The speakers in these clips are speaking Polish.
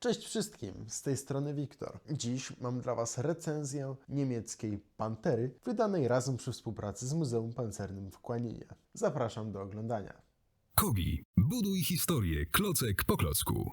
Cześć wszystkim, z tej strony Wiktor. Dziś mam dla Was recenzję niemieckiej Pantery, wydanej razem przy współpracy z Muzeum Pancernym w Kłaninie. Zapraszam do oglądania. KOBI. Buduj historię klocek po klocku.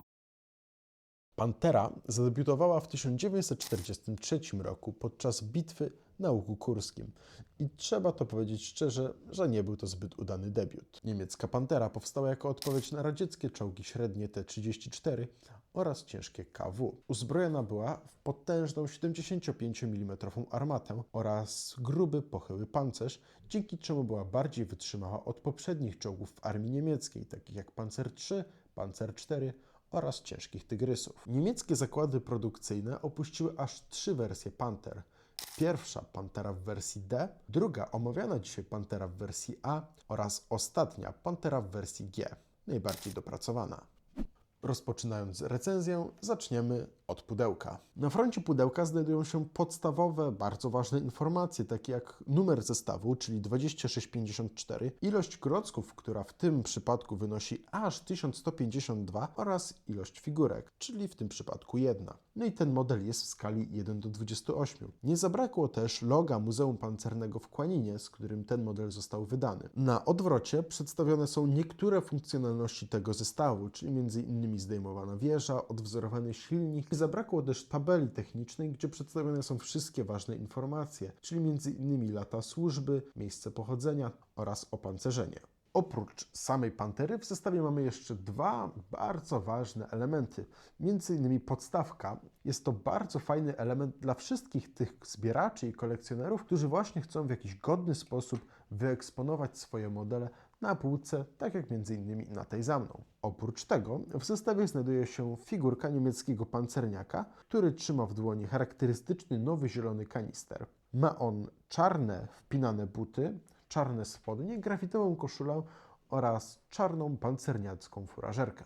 Pantera zadebiutowała w 1943 roku podczas bitwy na Łuku Kurskim i trzeba to powiedzieć szczerze, że nie był to zbyt udany debiut. Niemiecka Pantera powstała jako odpowiedź na radzieckie czołgi średnie T-34 oraz ciężkie KW. Uzbrojona była w potężną 75 mm armatę oraz gruby, pochyły pancerz, dzięki czemu była bardziej wytrzymała od poprzednich czołgów w armii niemieckiej, takich jak Panzer III, Panzer IV oraz ciężkich tygrysów. Niemieckie zakłady produkcyjne opuściły aż 3 wersje Panter. Pierwsza Pantera w wersji D, druga omawiana dzisiaj Pantera w wersji A oraz ostatnia Pantera w wersji G, najbardziej dopracowana. Rozpoczynając recenzję, zaczniemy od pudełka. Na froncie pudełka znajdują się podstawowe, bardzo ważne informacje, takie jak numer zestawu, czyli 2654, ilość klocków, która w tym przypadku wynosi aż 1152 oraz ilość figurek, czyli w tym przypadku 1. No i ten model jest w skali 1:28. Nie zabrakło też loga Muzeum Pancernego w Kłaninie, z którym ten model został wydany. Na odwrocie przedstawione są niektóre funkcjonalności tego zestawu, czyli m.in. zdejmowana wieża, odwzorowany silnik. Zabrakło też tabeli technicznej, gdzie przedstawione są wszystkie ważne informacje, czyli m.in. lata służby, miejsce pochodzenia oraz opancerzenie. Oprócz samej Pantery w zestawie mamy jeszcze dwa bardzo ważne elementy. Między innymi podstawka. Jest to bardzo fajny element dla wszystkich tych zbieraczy i kolekcjonerów, którzy właśnie chcą w jakiś godny sposób wyeksponować swoje modele na półce, tak jak między innymi na tej za mną. Oprócz tego w zestawie znajduje się figurka niemieckiego pancerniaka, który trzyma w dłoni charakterystyczny nowy zielony kanister. Ma on czarne wpinane buty, czarne spodnie, grafitową koszulę oraz czarną pancerniacką furażerkę.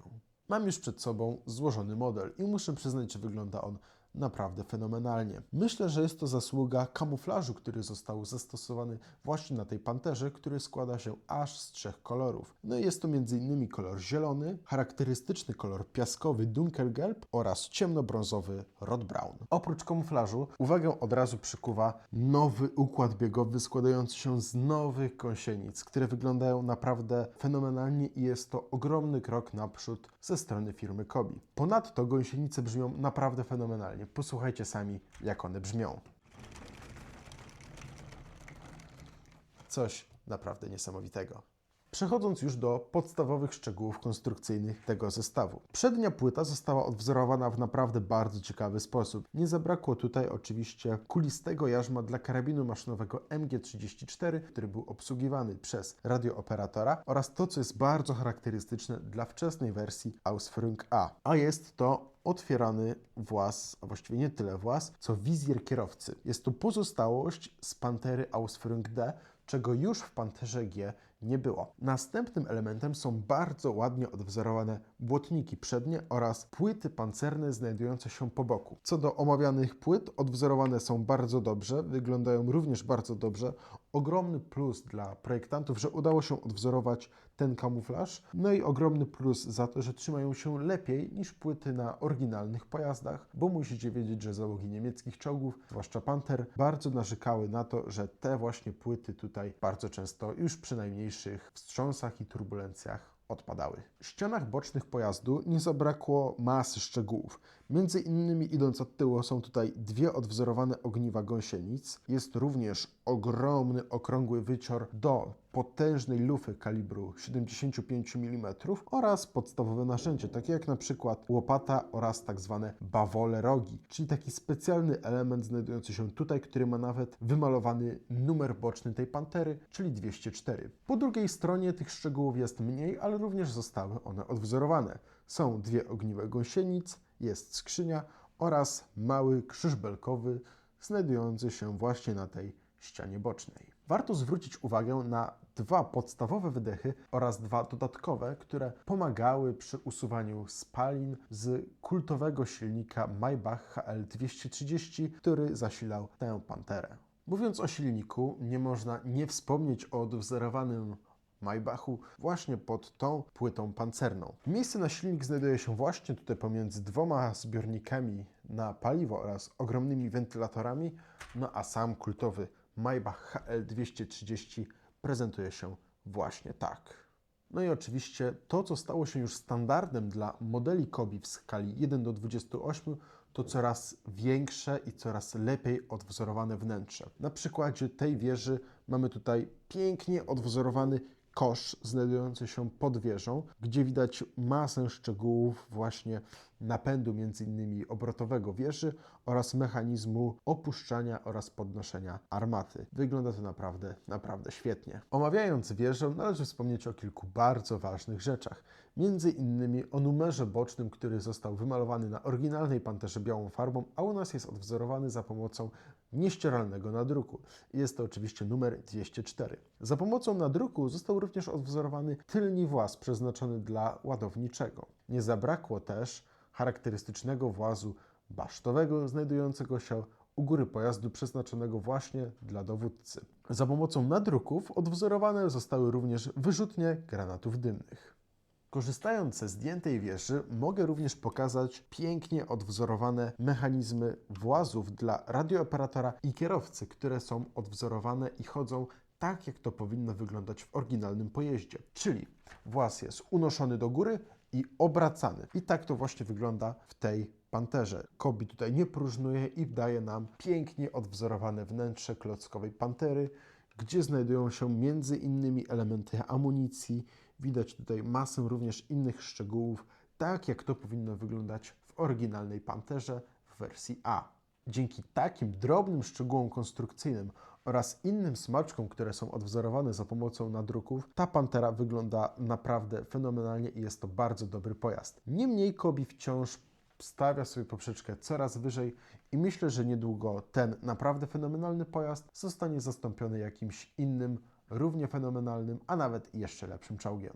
Mam już przed sobą złożony model i muszę przyznać, że wygląda on naprawdę fenomenalnie. Myślę, że jest to zasługa kamuflażu, który został zastosowany właśnie na tej Panterze, który składa się aż z 3 kolorów. No i jest to m.in. kolor zielony, charakterystyczny kolor piaskowy Dunkelgelb oraz ciemnobrązowy Rotbraun. Oprócz kamuflażu uwagę od razu przykuwa nowy układ biegowy składający się z nowych gąsienic, które wyglądają naprawdę fenomenalnie i jest to ogromny krok naprzód ze strony firmy KOBI. Ponadto gąsienice brzmią naprawdę fenomenalnie. Posłuchajcie sami, jak one brzmią. Coś naprawdę niesamowitego. Przechodząc już do podstawowych szczegółów konstrukcyjnych tego zestawu. Przednia płyta została odwzorowana w naprawdę bardzo ciekawy sposób. Nie zabrakło tutaj oczywiście kulistego jarzma dla karabinu maszynowego MG34, który był obsługiwany przez radiooperatora oraz to, co jest bardzo charakterystyczne dla wczesnej wersji Ausführung A. A jest to otwierany włas, a właściwie nie tyle włas, co wizjer kierowcy. Jest to pozostałość z Pantery Ausführung D, czego już w Panterze G nie było. Następnym elementem są bardzo ładnie odwzorowane błotniki przednie oraz płyty pancerne znajdujące się po boku. Co do omawianych płyt, odwzorowane są bardzo dobrze, wyglądają również bardzo dobrze. Ogromny plus dla projektantów, że udało się odwzorować ten kamuflaż, no i ogromny plus za to, że trzymają się lepiej niż płyty na oryginalnych pojazdach, bo musicie wiedzieć, że załogi niemieckich czołgów, zwłaszcza Panter, bardzo narzekały na to, że te właśnie płyty tutaj bardzo często już przy najmniejszych wstrząsach i turbulencjach odpadały. W ścianach bocznych pojazdu nie zabrakło masy szczegółów. Między innymi idąc od tyłu są tutaj 2 odwzorowane ogniwa gąsienic. Jest również ogromny, okrągły wycior do potężnej lufy kalibru 75 mm oraz podstawowe narzędzie, takie jak na przykład łopata oraz tak zwane bawole rogi, czyli taki specjalny element znajdujący się tutaj, który ma nawet wymalowany numer boczny tej Pantery, czyli 204. Po drugiej stronie tych szczegółów jest mniej, ale również zostały one odwzorowane. Są 2 ogniwa gąsienic, jest skrzynia oraz mały krzyż belkowy znajdujący się właśnie na tej ścianie bocznej. Warto zwrócić uwagę na 2 podstawowe wydechy oraz 2 dodatkowe, które pomagały przy usuwaniu spalin z kultowego silnika Maybach HL230, który zasilał tę Panterę. Mówiąc o silniku, nie można nie wspomnieć o odwzorowanym Maybachu właśnie pod tą płytą pancerną. Miejsce na silnik znajduje się właśnie tutaj pomiędzy dwoma zbiornikami na paliwo oraz ogromnymi wentylatorami, no a sam kultowy Maybach HL230 prezentuje się właśnie tak. No i oczywiście to, co stało się już standardem dla modeli Kobi w skali 1:28, to coraz większe i coraz lepiej odwzorowane wnętrze. Na przykładzie tej wieży mamy tutaj pięknie odwzorowany kosz znajdujący się pod wieżą, gdzie widać masę szczegółów właśnie napędu m.in. obrotowego wieży oraz mechanizmu opuszczania oraz podnoszenia armaty. Wygląda to naprawdę świetnie. Omawiając wieżę, należy wspomnieć o kilku bardzo ważnych rzeczach. Między innymi o numerze bocznym, który został wymalowany na oryginalnej Panterze białą farbą, a u nas jest odwzorowany za pomocą nieścieralnego nadruku. Jest to oczywiście numer 204. Za pomocą nadruku został również odwzorowany tylni właz przeznaczony dla ładowniczego. Nie zabrakło też charakterystycznego włazu basztowego znajdującego się u góry pojazdu przeznaczonego właśnie dla dowódcy. Za pomocą nadruków odwzorowane zostały również wyrzutnie granatów dymnych. Korzystając ze zdjętej wieży, mogę również pokazać pięknie odwzorowane mechanizmy włazów dla radiooperatora i kierowcy, które są odwzorowane i chodzą tak, jak to powinno wyglądać w oryginalnym pojeździe. Czyli właz jest unoszony do góry i obracany. I tak to właśnie wygląda w tej Panterze. Kobi tutaj nie próżnuje i daje nam pięknie odwzorowane wnętrze klockowej Pantery, gdzie znajdują się między innymi elementy amunicji. Widać tutaj masę również innych szczegółów, tak jak to powinno wyglądać w oryginalnej Panterze w wersji A. Dzięki takim drobnym szczegółom konstrukcyjnym oraz innym smaczkom, które są odwzorowane za pomocą nadruków, ta Pantera wygląda naprawdę fenomenalnie i jest to bardzo dobry pojazd. Niemniej Kobi wciąż stawia sobie poprzeczkę coraz wyżej i myślę, że niedługo ten naprawdę fenomenalny pojazd zostanie zastąpiony jakimś innym, równie fenomenalnym, a nawet jeszcze lepszym czołgiem.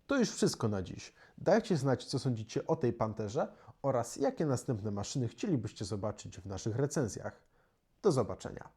To już wszystko na dziś. Dajcie znać, co sądzicie o tej Panterze oraz jakie następne maszyny chcielibyście zobaczyć w naszych recenzjach. Do zobaczenia.